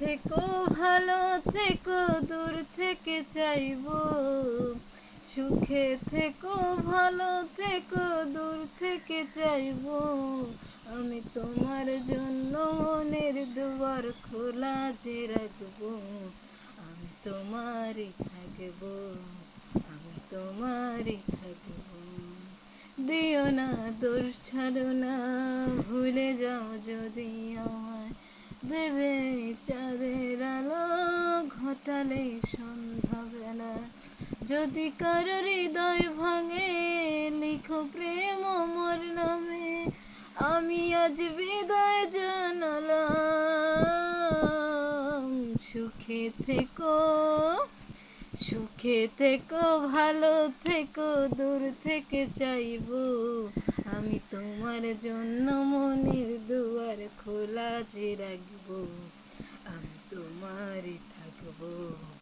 থেকো ভালো থেকো দূর থেকে চাইবো, সুখে থেকো ভালো থেকো দূর থেকে চাইবো। আমি তোমার জন্য মনের দুয়ার খোলা যে রাখবো। আমি তোমারই থাকবো, আমি তোমারই থাকবো। দিও না দোষ ছাড়ো না, ভুলে যাও যদি আমায়। দেবে চাঁদের আলো ঘটালে সন্ধ্যাবেলা। যদি কারো হৃদয় ভাঙে, লিখো প্রেম আমার নামে। আমি আজ বিদায় জানালাম। সুখে থেকো, সুখে থেকো ভালো থেকো দূর থেকে চাইবো। আমি তোমার জন্য মনের দুয়ার খোলা যে রাখবো। আমি তোমারই থাকবো।